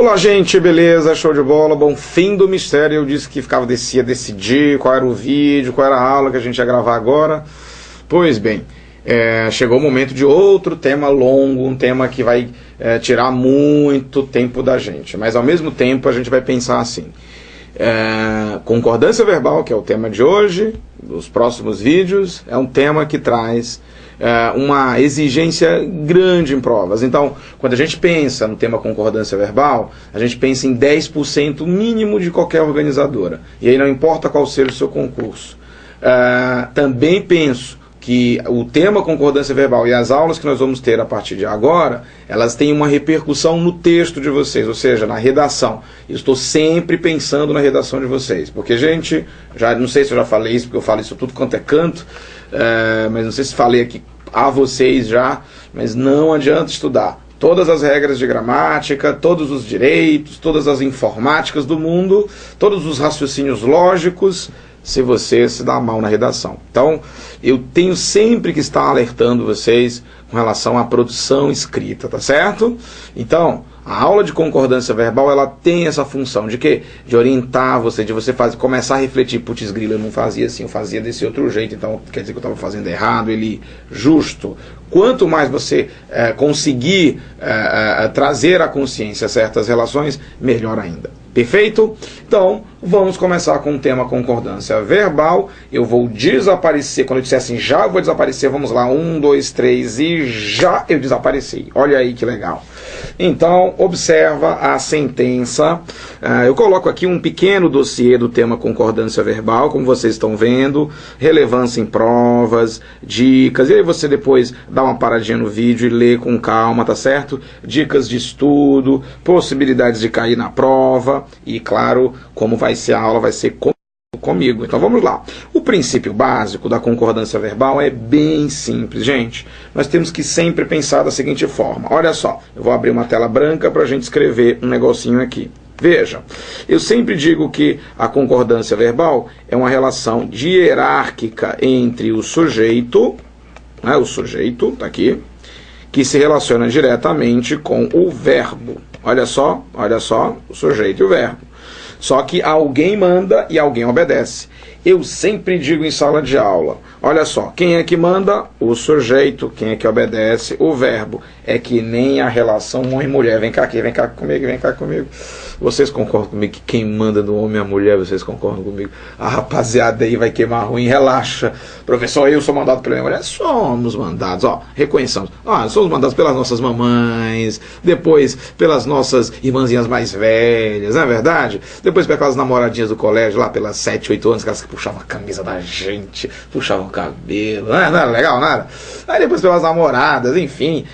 Olá, gente, beleza? Show de bola. Bom, fim do mistério. Eu disse que ia decidir qual era o vídeo, qual era a aula que a gente ia gravar agora. Pois bem, chegou o momento de outro tema longo, um tema que vai tirar muito tempo da gente. Mas ao mesmo tempo a gente vai pensar assim. Concordância verbal, que é o tema de hoje, dos próximos vídeos, é um tema que traz uma exigência grande em provas. Então, quando a gente pensa no tema concordância verbal, a gente pensa em 10% mínimo de qualquer organizadora. E aí não importa qual seja o seu concurso. Também penso que o tema concordância verbal e as aulas que nós vamos ter a partir de agora, elas têm uma repercussão no texto de vocês, ou seja, na redação. Eu estou sempre pensando na redação de vocês, porque, gente, já não sei se eu já falei isso, porque eu falo isso tudo quanto é canto, mas não sei se falei aqui a vocês já, mas não adianta estudar todas as regras de gramática, todos os direitos, todas as informáticas do mundo, todos os raciocínios lógicos, se você se dá mal na redação. Então, eu tenho sempre que estar alertando vocês com relação à produção escrita, tá certo? Então, a aula de concordância verbal, ela tem essa função de quê? De orientar você, de você começar a refletir, putz grila, eu não fazia assim, eu fazia desse outro jeito, então quer dizer que eu estava fazendo errado, justo. Quanto mais você conseguir trazer à consciência certas relações, melhor ainda. Perfeito? Então, vamos começar com o tema concordância verbal. Eu vou desaparecer, quando eu disser assim, já vou desaparecer, vamos lá, 1, 2, 3 e já eu desapareci. Olha aí que legal. Então, observa a sentença. Eu coloco aqui um pequeno dossiê do tema concordância verbal, como vocês estão vendo, relevância em provas, dicas, e aí você depois dá uma paradinha no vídeo e lê com calma, tá certo? Dicas de estudo, possibilidades de cair na prova e, claro, como vai ser a aula, vai ser comigo. Então vamos lá. O princípio básico da concordância verbal é bem simples, gente. Nós temos que sempre pensar da seguinte forma. Olha só, eu vou abrir uma tela branca para a gente escrever um negocinho aqui. Veja, eu sempre digo que a concordância verbal é uma relação hierárquica entre o sujeito, o sujeito, tá aqui, que se relaciona diretamente com o verbo. Olha só, o sujeito e o verbo. Só que alguém manda e alguém obedece. Eu sempre digo em sala de aula, olha só, quem é que manda? O sujeito. Quem é que obedece? O verbo. É que nem a relação homem e mulher. Vem cá aqui, vem cá comigo. Vocês concordam comigo que quem manda no homem é a mulher? Vocês concordam comigo? A rapaziada aí vai queimar ruim, relaxa. Professor, eu sou mandado pela minha mulher? Somos mandados, reconheçamos. Somos mandados pelas nossas mamães, depois pelas nossas irmãzinhas mais velhas, não é verdade? Depois pelas namoradinhas do colégio, lá pelas 7, 8 anos, aquelas que puxavam a camisa da gente, puxavam o cabelo, não era legal, nada. Aí depois pelas namoradas, enfim,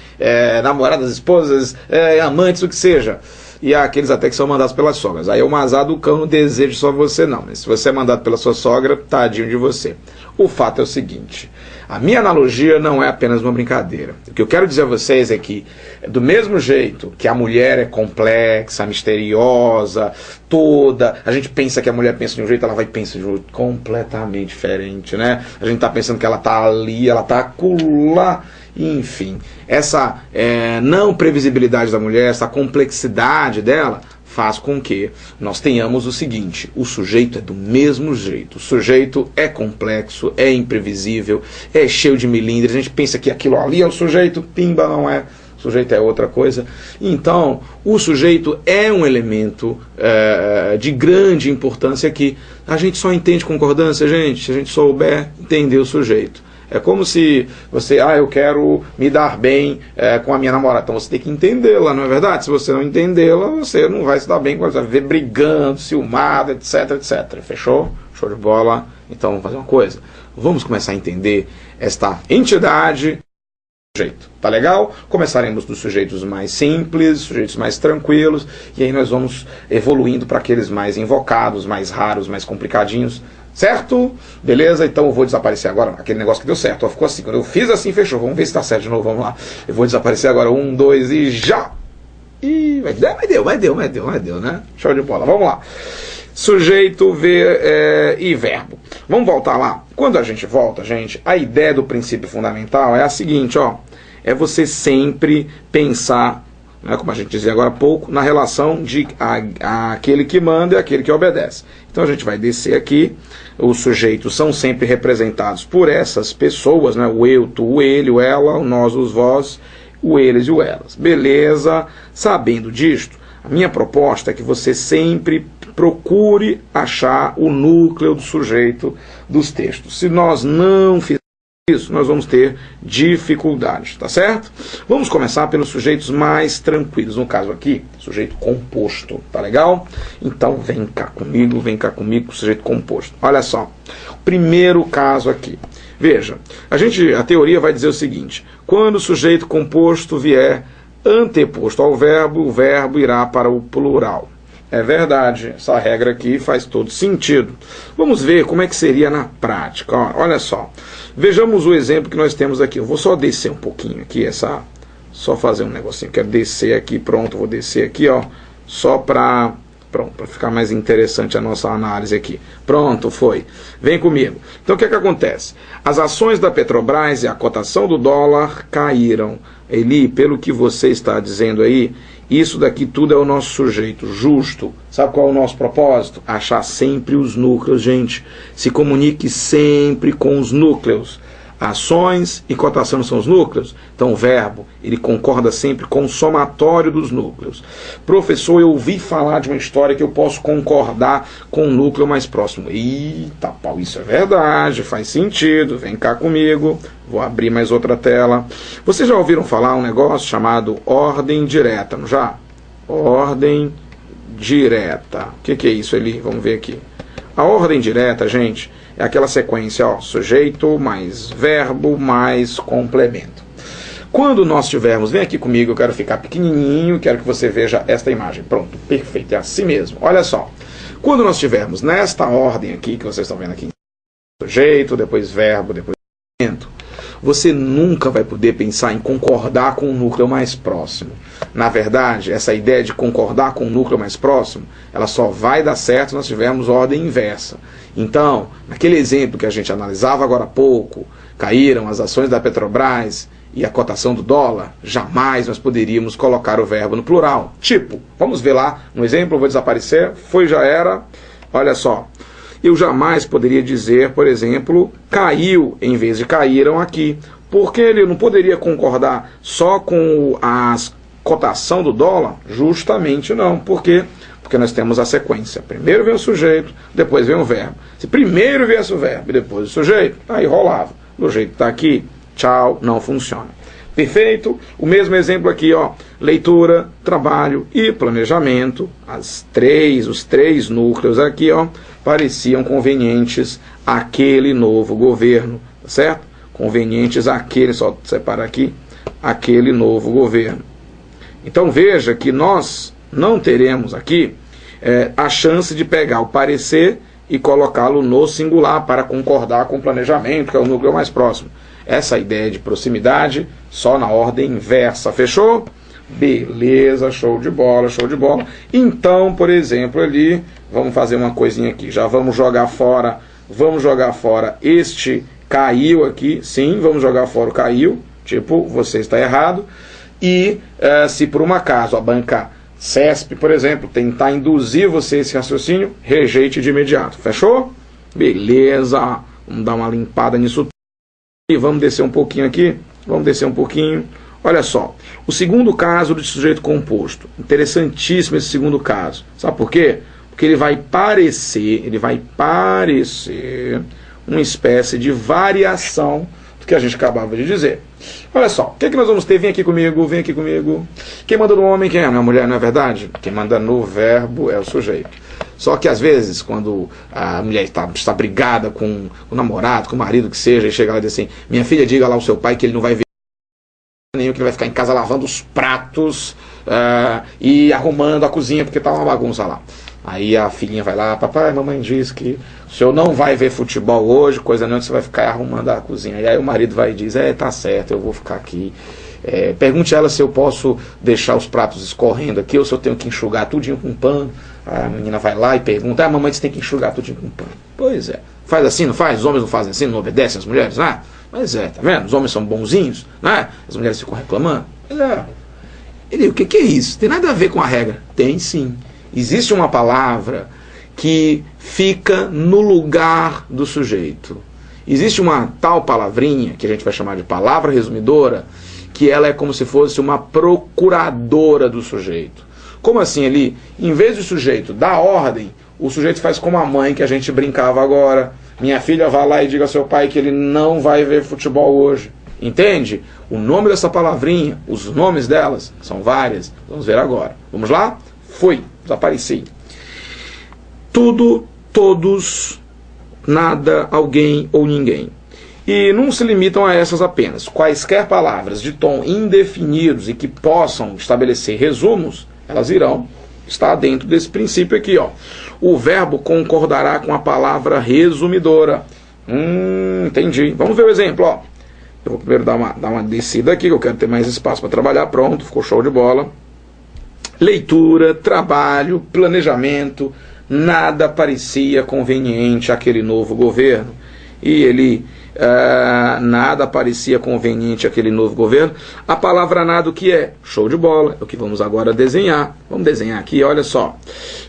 namoradas, esposas, amantes, o que seja. E há aqueles até que são mandados pelas sogras. Aí é uma azar do cão, não desejo só você não. Mas se você é mandado pela sua sogra, tadinho de você. O fato é o seguinte, a minha analogia não é apenas uma brincadeira. O que eu quero dizer a vocês é que, do mesmo jeito que a mulher é complexa, misteriosa, toda, a gente pensa que a mulher pensa de um jeito, ela vai pensar de um jeito completamente diferente, né? A gente está pensando que ela está ali, ela está acolá. Enfim, essa não previsibilidade da mulher, essa complexidade dela, faz com que nós tenhamos o seguinte, o sujeito é do mesmo jeito, o sujeito é complexo, é imprevisível, é cheio de milindres, a gente pensa que aquilo ali é o sujeito, pimba, não é, o sujeito é outra coisa. Então, o sujeito é um elemento de grande importância que a gente só entende concordância, gente, se a gente souber entender o sujeito. É como se você, eu quero me dar bem com a minha namorada. Então você tem que entendê-la, não é verdade? Se você não entendê-la, você não vai se dar bem com ela, você vai viver brigando, ciumado, etc, etc. Fechou? Show de bola? Então vamos fazer uma coisa. Vamos começar a entender esta entidade sujeito. Tá legal? Começaremos dos sujeitos mais simples, sujeitos mais tranquilos, e aí nós vamos evoluindo para aqueles mais invocados, mais raros, mais complicadinhos. Certo? Beleza? Então eu vou desaparecer agora. Aquele negócio que deu certo, ficou assim. Quando eu fiz assim, fechou. Vamos ver se está certo de novo. Vamos lá. Eu vou desaparecer agora. 1, 2 e já! Ih, vai deu, né? Show de bola. Vamos lá. Sujeito, e verbo. Vamos voltar lá. Quando a gente volta, gente, a ideia do princípio fundamental é a seguinte, é você sempre pensar né, como a gente dizia agora há pouco, na relação de aquele que manda e aquele que obedece. Então a gente vai descer aqui, os sujeitos são sempre representados por essas pessoas, né, o eu, tu, o ele, o ela, o nós, os vós, o eles e o elas. Beleza? Sabendo disto, a minha proposta é que você sempre procure achar o núcleo do sujeito dos textos. Se nós não fizermos isso, nós vamos ter dificuldades, tá certo? Vamos começar pelos sujeitos mais tranquilos. No caso aqui, sujeito composto, tá legal? Então vem cá comigo, sujeito composto. Olha só, o primeiro caso aqui. Veja, a teoria vai dizer o seguinte: quando o sujeito composto vier anteposto ao verbo, o verbo irá para o plural. É verdade, essa regra aqui faz todo sentido. Vamos ver como é que seria na prática. Olha só, vejamos o exemplo que nós temos aqui. Eu vou só descer um pouquinho aqui, só fazer um negocinho. Quero descer aqui, pronto, vou descer aqui, ó, só para ficar mais interessante a nossa análise aqui. Pronto, foi. Vem comigo. Então o que é que acontece? As ações da Petrobras e a cotação do dólar caíram. Eli, pelo que você está dizendo aí, isso daqui tudo é o nosso sujeito justo. Sabe qual é o nosso propósito? Achar sempre os núcleos, gente. Se comunique sempre com os núcleos. Ações e cotação são os núcleos. Então o verbo, ele concorda sempre com o somatório dos núcleos. Professor, eu ouvi falar de uma história que eu posso concordar com o núcleo mais próximo. Eita, pau, isso é verdade, faz sentido. Vem cá comigo. Vou abrir mais outra tela. Vocês já ouviram falar um negócio chamado ordem direta, não já? Ordem direta. O que é isso ali? Vamos ver aqui. A ordem direta, gente, é aquela sequência, ó, sujeito mais verbo mais complemento. Quando nós tivermos, vem aqui comigo, eu quero ficar pequenininho, quero que você veja esta imagem. Pronto, perfeito, é assim mesmo. Olha só, quando nós tivermos nesta ordem aqui, que vocês estão vendo aqui, sujeito, depois verbo, depois complemento, você nunca vai poder pensar em concordar com o núcleo mais próximo. Na verdade, essa ideia de concordar com o núcleo mais próximo, ela só vai dar certo se nós tivermos ordem inversa. Então, naquele exemplo que a gente analisava agora há pouco, caíram as ações da Petrobras e a cotação do dólar, jamais nós poderíamos colocar o verbo no plural. Tipo, vamos ver lá um exemplo, eu vou desaparecer, foi, já era, olha só. Eu jamais poderia dizer, por exemplo, caiu em vez de caíram aqui, porque ele não poderia concordar só com a cotação do dólar? Justamente não. Por quê? Porque nós temos a sequência. Primeiro vem o sujeito, depois vem o verbo. Se primeiro viesse o verbo e depois o sujeito, aí rolava. Do jeito que está aqui, tchau, não funciona. Perfeito? O mesmo exemplo aqui, ó, leitura, trabalho e planejamento. Os três núcleos aqui, ó, pareciam convenientes àquele novo governo, tá certo? Convenientes àquele, só separar aqui, aquele novo governo. Então veja que nós não teremos aqui a chance de pegar o parecer e colocá-lo no singular para concordar com o planejamento, que é o núcleo mais próximo. Essa ideia de proximidade só na ordem inversa, fechou? Beleza, show de bola, show de bola. Então, por exemplo, ali, vamos fazer uma coisinha aqui, já vamos jogar fora este caiu aqui, sim, vamos jogar fora o caiu, tipo, você está errado. E se por um acaso a banca CESP, por exemplo, tentar induzir você a esse raciocínio, rejeite de imediato, fechou? Beleza, vamos dar uma limpada nisso. E vamos descer um pouquinho aqui, olha só, o segundo caso de sujeito composto, interessantíssimo esse segundo caso, sabe por quê? Porque ele vai parecer uma espécie de variação do que a gente acabava de dizer. Olha só, o que é que nós vamos ter? Vem aqui comigo. Quem manda no homem, quem é? Não é a mulher, não é verdade? Quem manda no verbo é o sujeito. Só que às vezes, quando a mulher está brigada com o namorado, com o marido, que seja, e chega lá e diz assim: minha filha, diga lá ao seu pai que ele não vai ver nenhum, que ele vai ficar em casa lavando os pratos e arrumando a cozinha, porque tá uma bagunça lá. Aí a filhinha vai lá: papai, mamãe diz que o senhor não vai ver futebol hoje, coisa não, que você vai ficar arrumando a cozinha. E aí o marido vai e diz: tá certo, eu vou ficar aqui. Pergunte a ela se eu posso deixar os pratos escorrendo aqui, ou se eu tenho que enxugar tudinho com pano. A menina vai lá e pergunta: mamãe, você tem que enxugar tudinho com pano. Pois é. Faz assim, não faz? Os homens não fazem assim, não obedecem as mulheres, né? Mas tá vendo? Os homens são bonzinhos, né? As mulheres ficam reclamando. Pois é. Ele, o que é isso? Tem nada a ver com a regra. Tem sim. Existe uma palavra que fica no lugar do sujeito. Existe uma tal palavrinha, que a gente vai chamar de palavra resumidora, que ela é como se fosse uma procuradora do sujeito. Como assim ali? Em vez do sujeito dar ordem, o sujeito faz como a mãe que a gente brincava agora. Minha filha vai lá e diga ao seu pai que ele não vai ver futebol hoje. Entende? O nome dessa palavrinha, os nomes delas, são várias. Vamos ver agora. Vamos lá? Foi, desapareci. Tudo, todos, nada, alguém ou ninguém. E não se limitam a essas apenas. Quaisquer palavras de tom indefinidos e que possam estabelecer resumos, elas irão estar dentro desse princípio aqui, ó. O verbo concordará com a palavra resumidora. Entendi. Vamos ver o exemplo, ó. Eu vou primeiro dar uma descida aqui, que eu quero ter mais espaço para trabalhar. Pronto, ficou show de bola. Leitura, trabalho, planejamento, nada parecia conveniente àquele novo governo. E ele, nada parecia conveniente àquele novo governo. A palavra nada o que é? Show de bola, é o que vamos agora desenhar. Vamos desenhar aqui, olha só.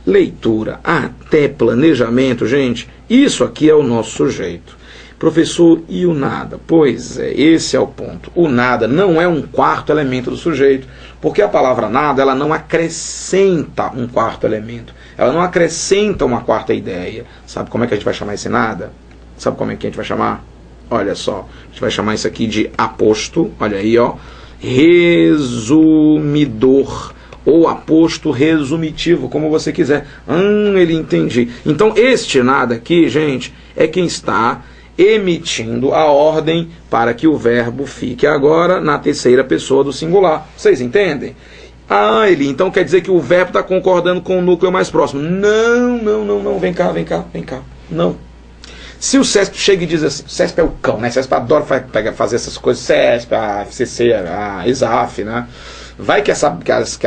Leitura até planejamento, gente, isso aqui é o nosso sujeito. Professor, e o nada? Pois é, esse é o ponto. O nada não é um quarto elemento do sujeito, porque a palavra nada, ela não acrescenta um quarto elemento, ela não acrescenta uma quarta ideia. Sabe como é que a gente vai chamar esse nada? Sabe como é que a gente vai chamar? Olha só, a gente vai chamar isso aqui de aposto, olha aí, ó, resumidor, ou aposto resumitivo, como você quiser. Ele entendi. Então, este nada aqui, gente, é quem está emitindo a ordem para que o verbo fique agora na terceira pessoa do singular. Vocês entendem? Ele então quer dizer que o verbo está concordando com o núcleo mais próximo. Não, vem cá. Não. Se o CESP chega e diz assim, o CESP é o cão, né? O CESP adora fazer essas coisas, CESP, a FCC, a ESAF, né? Vai que a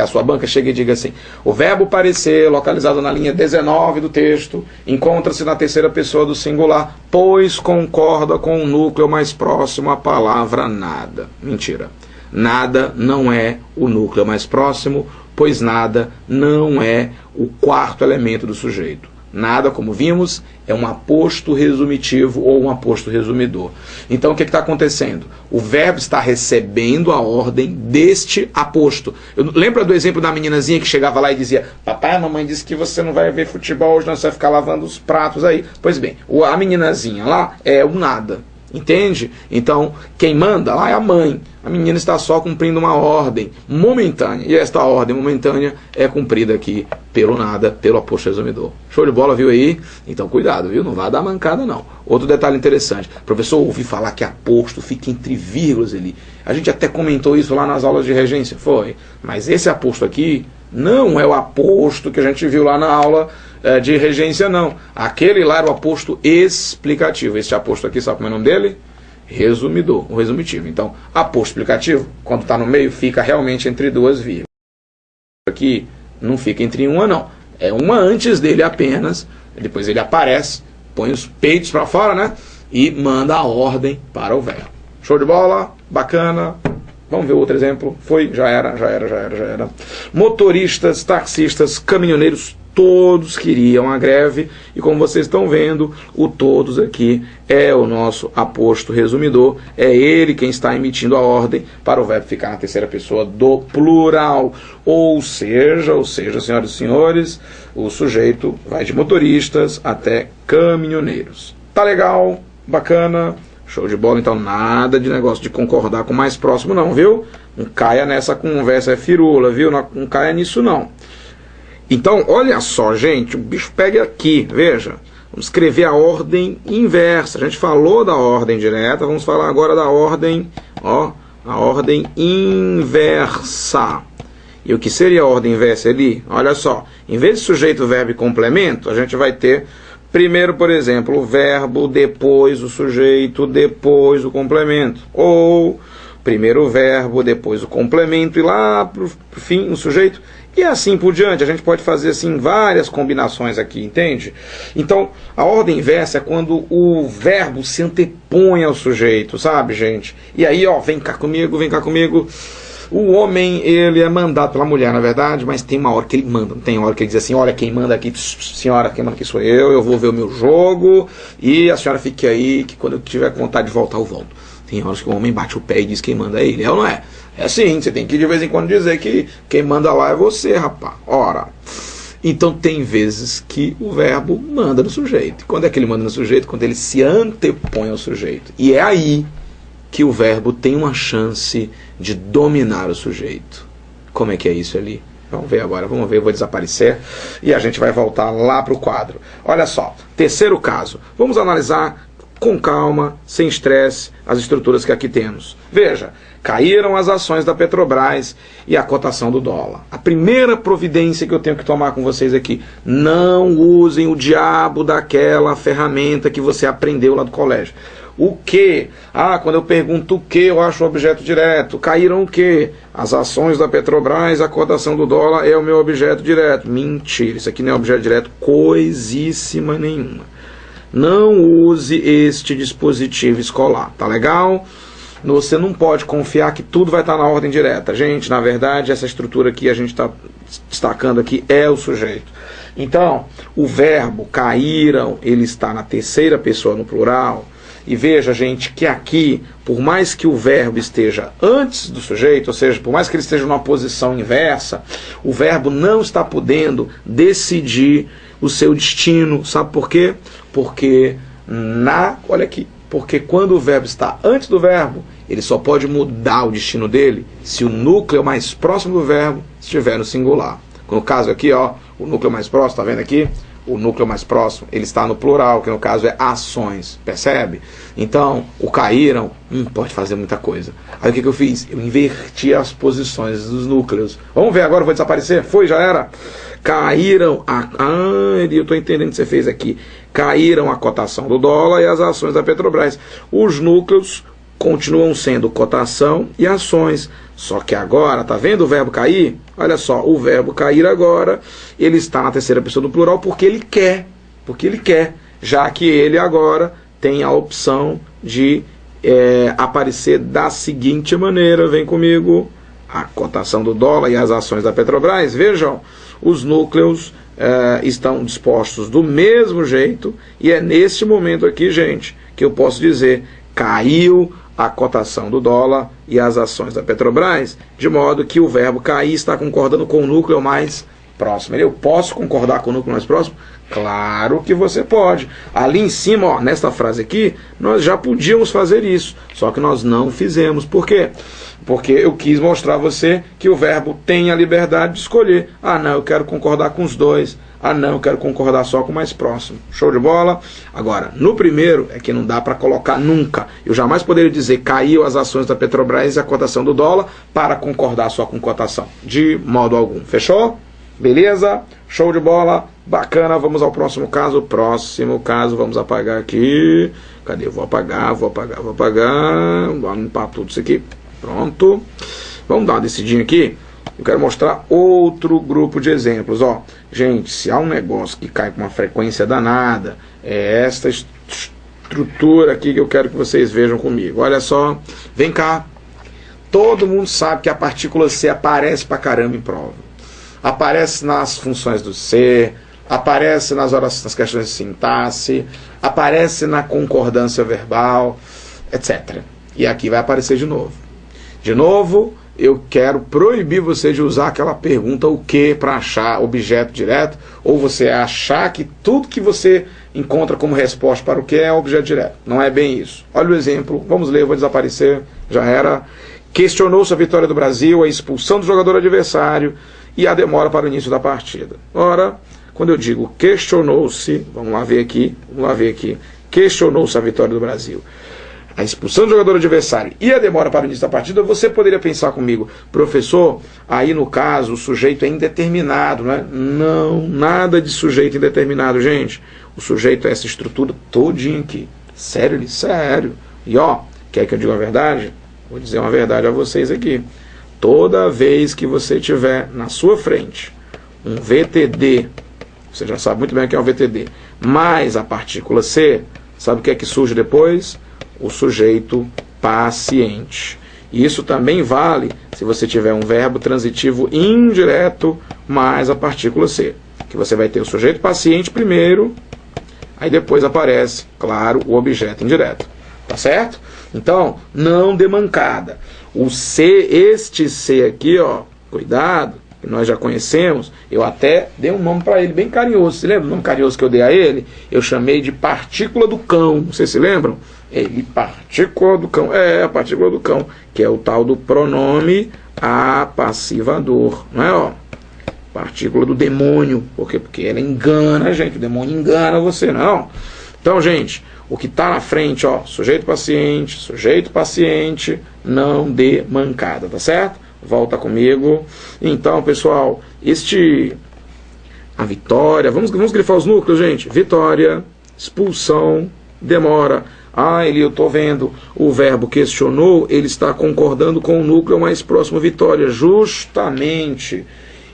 sua banca chega e diga assim, o verbo parecer, localizado na linha 19 do texto, encontra-se na terceira pessoa do singular, pois concorda com o núcleo mais próximo à palavra nada. Mentira. Nada não é o núcleo mais próximo, pois nada não é o quarto elemento do sujeito. Nada, como vimos, é um aposto resumitivo ou um aposto resumidor. Então o que está acontecendo? O verbo está recebendo a ordem deste aposto. Lembra do exemplo da meninazinha que chegava lá e dizia, papai, a mamãe disse que você não vai ver futebol hoje, não, você vai ficar lavando os pratos aí. Pois bem, a meninazinha lá é o nada. Entende? Então, quem manda lá é a mãe. A menina está só cumprindo uma ordem momentânea. E esta ordem momentânea é cumprida aqui pelo nada, pelo aposto resumidor. Show de bola, viu aí? Então, cuidado, viu? Não vai dar mancada, não. Outro detalhe interessante. Professor, ouvi falar que aposto fica entre vírgulas ali. A gente até comentou isso lá nas aulas de regência. Foi. Mas esse aposto aqui não é o aposto que a gente viu lá na aula de regência, não. Aquele lá era o aposto explicativo. Este aposto aqui, sabe como é o nome dele? Resumidor, o resumitivo. Então, aposto explicativo, quando está no meio, fica realmente entre duas vírgulas. Aqui não fica entre uma, não. É uma antes dele apenas. Depois ele aparece, põe os peitos para fora, né? E manda a ordem para o verbo. Show de bola? Bacana. Vamos ver outro exemplo. Foi, já era. Motoristas, taxistas, caminhoneiros, todos queriam a greve, e como vocês estão vendo, o todos aqui é o nosso aposto resumidor, é ele quem está emitindo a ordem para o verbo ficar na terceira pessoa do plural, ou seja, senhoras e senhores, o sujeito vai de motoristas até caminhoneiros. Tá legal? Bacana? Show de bola? Então nada de negócio de concordar com o mais próximo não, viu? Não caia nessa conversa, é firula, viu? Não caia nisso não. Então, olha só, gente, o bicho pega aqui, veja. Vamos escrever a ordem inversa. A gente falou da ordem direta, vamos falar agora da ordem, ó, a ordem inversa. E o que seria a ordem inversa ali? Olha só, em vez de sujeito, verbo e complemento, a gente vai ter primeiro, por exemplo, o verbo, depois o sujeito, depois o complemento. Ou primeiro o verbo, depois o complemento e lá para o fim o sujeito. E assim por diante, a gente pode fazer assim várias combinações aqui, entende? Então, a ordem inversa é quando o verbo se antepõe ao sujeito, sabe, gente? E aí, ó, vem cá comigo, O homem, ele é mandado pela mulher, na verdade, mas tem uma hora que ele manda. Não tem hora que ele diz assim, olha, quem manda aqui, senhora, quem manda aqui sou eu vou ver o meu jogo, e a senhora fique aí, que quando eu tiver com vontade de voltar, eu volto. Tem horas que o homem bate o pé e diz quem manda é ele. É ou não é? É assim, você tem que de vez em quando dizer que quem manda lá é você, rapaz. Ora, então tem vezes que o verbo manda no sujeito. E quando é que ele manda no sujeito? Quando ele se antepõe ao sujeito. E é aí que o verbo tem uma chance de dominar o sujeito. Como é que é isso ali? Vamos ver agora, vamos ver, eu vou desaparecer e a gente vai voltar lá para o quadro. Olha só, terceiro caso. Vamos analisar com calma, sem estresse, as estruturas que aqui temos. Veja, caíram as ações da Petrobras e a cotação do dólar. A primeira providência que eu tenho que tomar com vocês aqui, não usem o diabo daquela ferramenta que você aprendeu lá do colégio. O que? Quando eu pergunto o que, eu acho o objeto direto. Caíram o que? As ações da Petrobras, a cotação do dólar é o meu objeto direto. Mentira, isso aqui não é objeto direto coisíssima nenhuma. Não use este dispositivo escolar, tá legal? Você não pode confiar que tudo vai estar na ordem direta. Gente, na verdade, essa estrutura aqui a gente está destacando aqui é o sujeito. Então, o verbo caíram, ele está na terceira pessoa no plural. E veja, gente, que aqui, por mais que o verbo esteja antes do sujeito, ou seja, por mais que ele esteja numa posição inversa, o verbo não está podendo decidir o seu destino. Sabe por quê? Porque olha aqui, porque quando o verbo está antes do verbo, ele só pode mudar o destino dele se o núcleo mais próximo do verbo estiver no singular. No caso aqui, ó, o núcleo mais próximo, tá vendo aqui? O núcleo mais próximo, ele está no plural, que no caso é ações, percebe? Então, o caíram, pode fazer muita coisa. Aí o que eu fiz? Eu inverti as posições dos núcleos. Vamos ver agora, vou desaparecer? Foi, já era? Caíram, eu estou entendendo o que você fez aqui. Caíram a cotação do dólar e as ações da Petrobras. Os núcleos continuam sendo cotação e ações. Só que agora, tá vendo o verbo cair? Olha só, o verbo cair agora, ele está na terceira pessoa do plural porque ele quer. Porque ele quer, já que ele agora tem a opção de aparecer da seguinte maneira. Vem comigo. A cotação do dólar e as ações da Petrobras. Vejam, os núcleos estão dispostos do mesmo jeito. E é neste momento aqui, gente, que eu posso dizer, caiu a cotação do dólar e as ações da Petrobras, de modo que o verbo cair está concordando com o núcleo mais próximo. Eu posso concordar com o núcleo mais próximo? Claro que você pode. Ali em cima, ó, nesta frase aqui, nós já podíamos fazer isso, só que nós não fizemos. Por quê? Porque eu quis mostrar a você que o verbo tem a liberdade de escolher. Não, eu quero concordar com os dois. Não, eu quero concordar só com o mais próximo. Show de bola? Agora, no primeiro é que não dá para colocar nunca. Eu jamais poderia dizer caiu as ações da Petrobras e a cotação do dólar para concordar só com cotação. De modo algum. Fechou? Beleza? Show de bola? Bacana. Vamos ao próximo caso. Próximo caso, vamos apagar aqui. Cadê? Vou apagar. Vamos limpar tudo isso aqui. Pronto. Vamos dar uma descidinha aqui. Eu quero mostrar outro grupo de exemplos. Ó, gente, se há um negócio que cai com uma frequência danada, é esta estrutura aqui que eu quero que vocês vejam comigo. Olha só, vem cá. Todo mundo sabe que a partícula C aparece pra caramba em prova. Aparece nas funções do ser, aparece nas questões de sintaxe, aparece na concordância verbal, etc. E aqui vai aparecer de novo. De novo, eu quero proibir você de usar aquela pergunta o que para achar objeto direto, ou você achar que tudo que você encontra como resposta para o que é objeto direto. Não é bem isso. Olha o exemplo, vamos ler, eu vou desaparecer, já era. Questionou-se a vitória do Brasil, a expulsão do jogador adversário e a demora para o início da partida. Ora, quando eu digo questionou-se, vamos lá ver aqui, questionou-se a vitória do Brasil, a expulsão do jogador adversário e a demora para o início da partida, você poderia pensar comigo, professor, aí no caso o sujeito é indeterminado, não é? Não, nada de sujeito indeterminado, gente. O sujeito é essa estrutura todinha aqui. Sério? Sério. E ó, quer que eu diga uma verdade? Vou dizer uma verdade a vocês aqui. Toda vez que você tiver na sua frente um VTD, você já sabe muito bem o que é um VTD, mais a partícula C, sabe o que é que surge depois? O sujeito paciente. E isso também vale se você tiver um verbo transitivo indireto mais a partícula ser. Que você vai ter o sujeito paciente primeiro, aí depois aparece, claro, o objeto indireto. Tá certo? Então, não dê mancada. O ser, este ser aqui, ó, cuidado, que nós já conhecemos, eu até dei um nome para ele bem carinhoso. Você lembra do nome carinhoso que eu dei a ele? Eu chamei de partícula do cão. Vocês se lembram? Ele, partícula do cão. É, a partícula do cão, que é o tal do pronome apassivador. Não é, ó? Partícula do demônio. Por quê? Porque ela engana a gente. O demônio engana você, não. Então, gente, o que está na frente, ó, sujeito paciente, não dê mancada, tá certo? Volta comigo. Então, pessoal, a vitória, vamos grifar os núcleos, gente. Vitória, expulsão, demora. Ah, Eli, eu estou vendo o verbo questionou, ele está concordando com o núcleo mais próximo, vitória, justamente.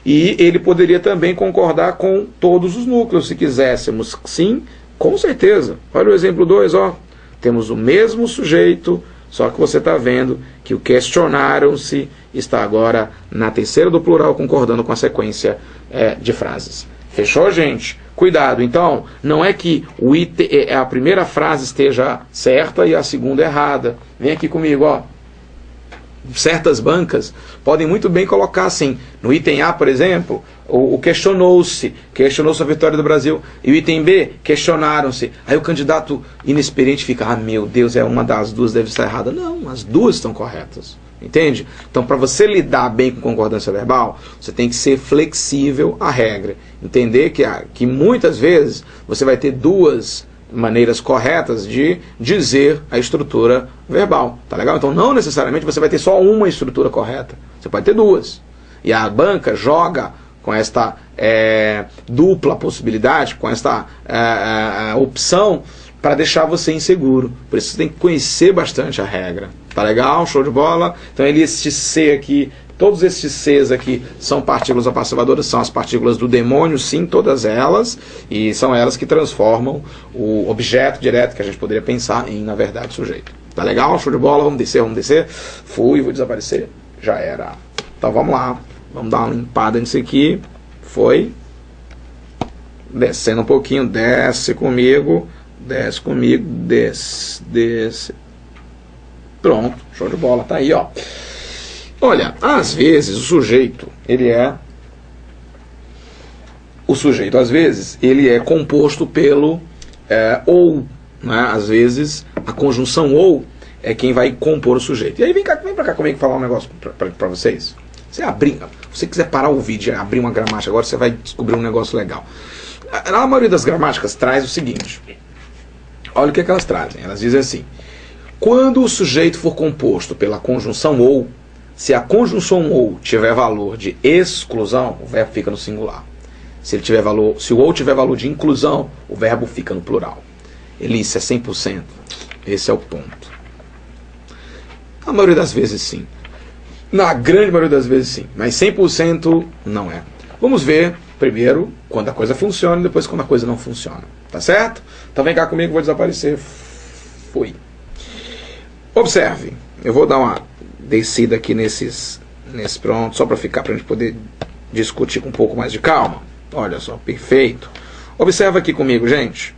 E ele poderia também concordar com todos os núcleos, se quiséssemos. Sim, com certeza. Olha o exemplo 2, ó. Temos o mesmo sujeito, só que você está vendo que o questionaram-se está agora na terceira do plural, concordando com a sequência de frases. Fechou, gente? Cuidado, então, não é que a primeira frase esteja certa e a segunda errada. Vem aqui comigo, ó. Certas bancas podem muito bem colocar assim, no item A, por exemplo, o questionou-se a vitória do Brasil, e o item B, questionaram-se. Aí o candidato inexperiente fica, ah, meu Deus, uma das duas deve estar errada. Não, as duas estão corretas. Entende? Então, para você lidar bem com concordância verbal, você tem que ser flexível à regra. Entender que muitas vezes você vai ter duas maneiras corretas de dizer a estrutura verbal. Tá legal? Então, não necessariamente você vai ter só uma estrutura correta. Você pode ter duas. E a banca joga com esta dupla possibilidade, com esta opção, para deixar você inseguro. Por isso você tem que conhecer bastante a regra. Tá legal? Show de bola? Então este C aqui, todos estes Cs aqui são partículas apassivadoras, são as partículas do demônio, sim, todas elas, e são elas que transformam o objeto direto que a gente poderia pensar em, na verdade, sujeito. Tá legal? Show de bola? Vamos descer. Fui, vou desaparecer. Já era. Então vamos lá. Vamos dar uma limpada nisso aqui. Foi. Descendo um pouquinho. Desce comigo. Desce. Pronto, show de bola, tá aí, ó. Olha, às vezes, às vezes, ele é composto pelo ou, né? Às vezes, a conjunção ou é quem vai compor o sujeito. E aí, vem pra cá comigo falar um negócio pra vocês. Se você quiser parar o vídeo e abrir uma gramática agora, você vai descobrir um negócio legal. A maioria das gramáticas traz o seguinte. Olha o que elas trazem. Elas dizem assim: quando o sujeito for composto pela conjunção ou, se a conjunção ou tiver valor de exclusão, o verbo fica no singular. Se o ou tiver valor de inclusão, o verbo fica no plural. Isso é 100%. Esse é o ponto. Na maioria das vezes sim. Na grande maioria das vezes sim. Mas 100% não é. Vamos ver primeiro quando a coisa funciona e depois quando a coisa não funciona. Tá certo? Então vem cá comigo, vou desaparecer. Fui. Observe, eu vou dar uma descida aqui nesse pronto, só para a gente poder discutir com um pouco mais de calma. Olha só, perfeito. Observa aqui comigo, gente.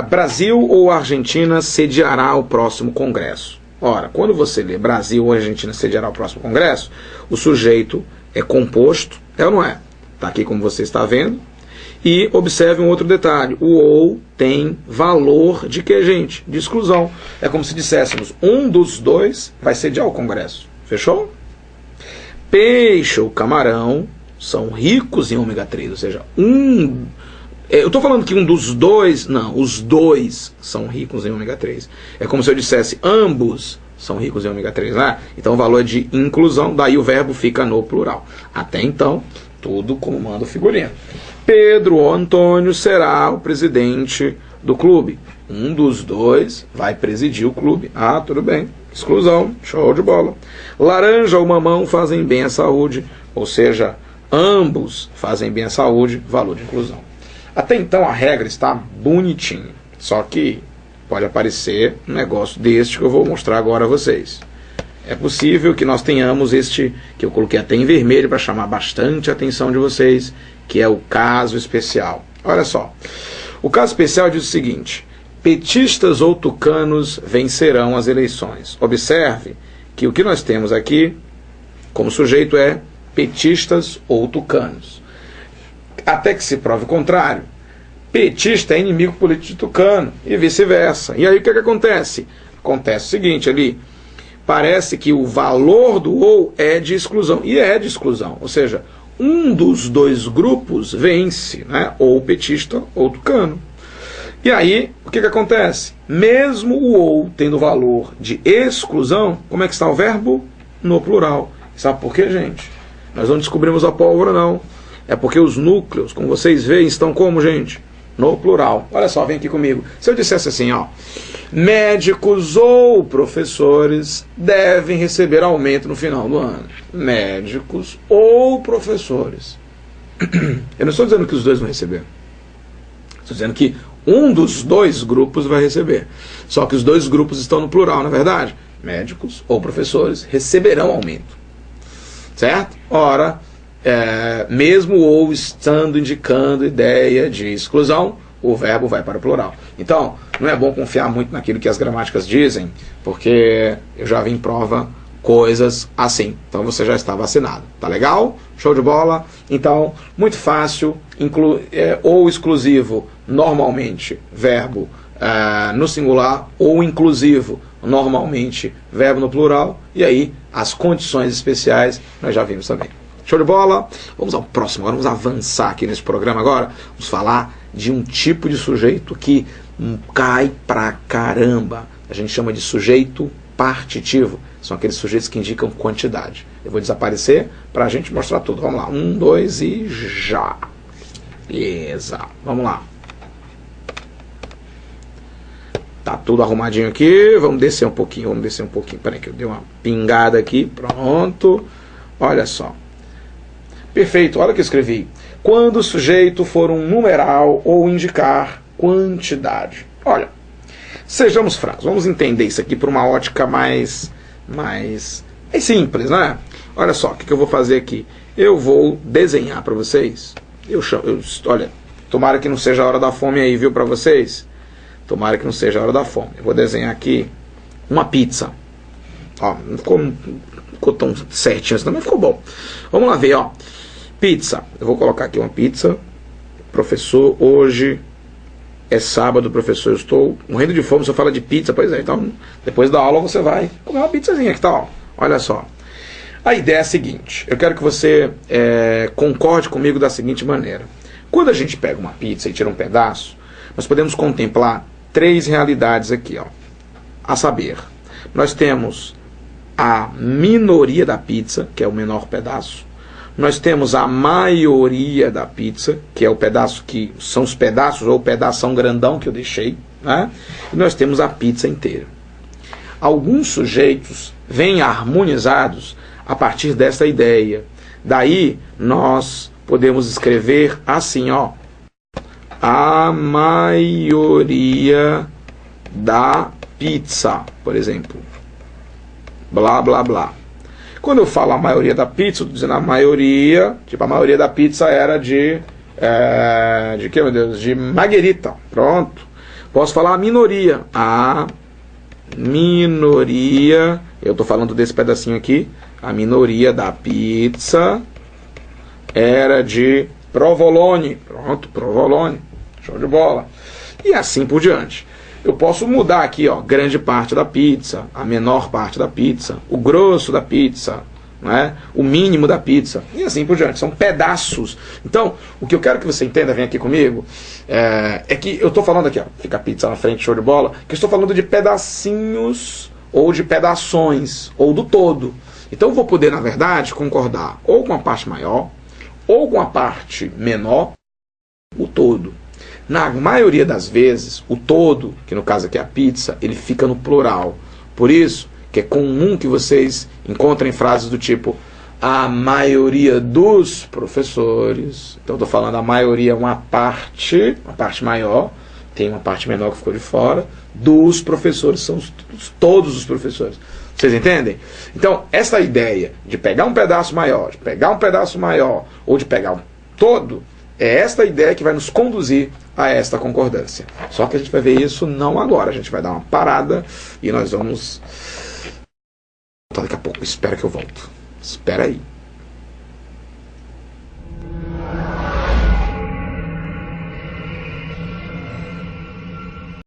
Brasil ou Argentina sediará o próximo congresso? Ora, quando você lê Brasil ou Argentina sediará o próximo congresso, o sujeito é composto, é ou não é? Está aqui como você está vendo. E observe um outro detalhe, o ou tem valor de que, gente? De exclusão. É como se disséssemos, um dos dois vai sediar o congresso. Fechou? Peixe ou camarão são ricos em ômega 3, ou seja, eu estou falando que um dos dois, não, os dois são ricos em ômega 3. É como se eu dissesse, ambos são ricos em ômega 3, né? Então o valor é de inclusão, daí o verbo fica no plural. Até então, tudo como manda o figurino. Pedro ou Antônio será o presidente do clube. Um dos dois vai presidir o clube. Ah, tudo bem. Exclusão. Show de bola. Laranja ou mamão fazem bem à saúde. Ou seja, ambos fazem bem à saúde. Valor de inclusão. Até então a regra está bonitinha. Só que pode aparecer um negócio deste que eu vou mostrar agora a vocês. é possível que nós tenhamos este, que eu coloquei até em vermelho para chamar bastante a atenção de vocês, que é o caso especial. Olha só, o caso especial diz o seguinte: petistas ou tucanos vencerão as eleições. Observe que o que nós temos aqui como sujeito é petistas ou tucanos. Até que se prove o contrário, petista é inimigo político de tucano e vice-versa. E aí o que acontece? Acontece o seguinte ali, parece que o valor do ou é de exclusão, e é de exclusão, ou seja, um dos dois grupos vence, né? Ou petista ou tucano. E aí, o que acontece? Mesmo o ou tendo valor de exclusão, como é que está o verbo? No plural. Sabe por quê, gente? Nós não descobrimos a pólvora, não. É porque os núcleos, como vocês veem, estão como, gente? No plural. Olha só, vem aqui comigo. Se eu dissesse assim, ó, médicos ou professores devem receber aumento no final do ano. Médicos ou professores. Eu não estou dizendo que os dois vão receber. Estou dizendo que um dos dois grupos vai receber. Só que os dois grupos estão no plural, não é verdade? Médicos ou professores receberão aumento. Certo? Ora, mesmo ou estando indicando ideia de exclusão, o verbo vai para o plural. Então, não é bom confiar muito naquilo que as gramáticas dizem, porque eu já vi em prova coisas assim. Então você já está vacinado. Tá legal? Show de bola? Então, muito fácil, ou exclusivo, normalmente, verbo no singular, ou inclusivo, normalmente, verbo no plural, e aí as condições especiais nós já vimos também. Show de bola? Vamos ao próximo, agora vamos avançar aqui nesse programa agora. Vamos falar de um tipo de sujeito que cai pra caramba. A gente chama de sujeito partitivo. São aqueles sujeitos que indicam quantidade. Eu vou desaparecer para a gente mostrar tudo. Vamos lá. 1, 2 e já. Beleza. Vamos lá. Tá tudo arrumadinho aqui. Vamos descer um pouquinho. Peraí que eu dei uma pingada aqui. Pronto. Olha só. Perfeito. Olha o que eu escrevi. Quando o sujeito for um numeral ou indicar quantidade. Olha. Sejamos francos. Vamos entender isso aqui por uma ótica mais simples, né? Olha só, o que eu vou fazer aqui? Eu vou desenhar para vocês. Olha, tomara que não seja a hora da fome aí, viu, para vocês? Tomara que não seja a hora da fome. Eu vou desenhar aqui uma pizza. Ó, não ficou tão certinho assim, mas ficou bom. Vamos lá ver, ó. Pizza. Eu vou colocar aqui uma pizza. Professor, hoje é sábado, professor. Eu estou morrendo de fome, você fala de pizza. Pois é, então depois da aula você vai comer uma pizzazinha, que tal? Olha só. A ideia é a seguinte. Eu quero que você concorde comigo da seguinte maneira. Quando a gente pega uma pizza e tira um pedaço, nós podemos contemplar 3 realidades aqui, ó. A saber, nós temos a minoria da pizza, que é o menor pedaço. Nós temos a maioria da pizza, que é o pedaço que são os pedaços, ou o pedação grandão que eu deixei, né? E nós temos a pizza inteira. Alguns sujeitos vêm harmonizados a partir dessa ideia. Daí nós podemos escrever assim, ó. A maioria da pizza, por exemplo. Blá, blá, blá. Quando eu falo a maioria da pizza, eu estou dizendo a maioria, tipo, a maioria da pizza era de que, meu Deus? De marguerita. Pronto. Posso falar a minoria. A minoria, eu estou falando desse pedacinho aqui, a minoria da pizza era de provolone. Pronto, provolone. Show de bola. E assim por diante. Eu posso mudar aqui, ó, grande parte da pizza, a menor parte da pizza, o grosso da pizza, né, o mínimo da pizza, e assim por diante. São pedaços. Então, o que eu quero que você entenda, vem aqui comigo, é que eu estou falando aqui, ó, fica a pizza na frente, show de bola, que eu estou falando de pedacinhos, ou de pedações, ou do todo. Então eu vou poder, na verdade, concordar ou com a parte maior, ou com a parte menor, o todo. Na maioria das vezes, o todo, que no caso aqui é a pizza, ele fica no plural. Por isso que é comum que vocês encontrem frases do tipo a maioria dos professores. Então eu estou falando a maioria, uma parte maior, tem uma parte menor que ficou de fora, dos professores, são todos os professores. Vocês entendem? Então, essa ideia de pegar um pedaço maior, de pegar um pedaço maior, ou de pegar um todo, é esta ideia que vai nos conduzir a esta concordância. Só que a gente vai ver isso não agora, a gente vai dar uma parada e nós vamos... Daqui a pouco, espera que eu volto. Espera aí.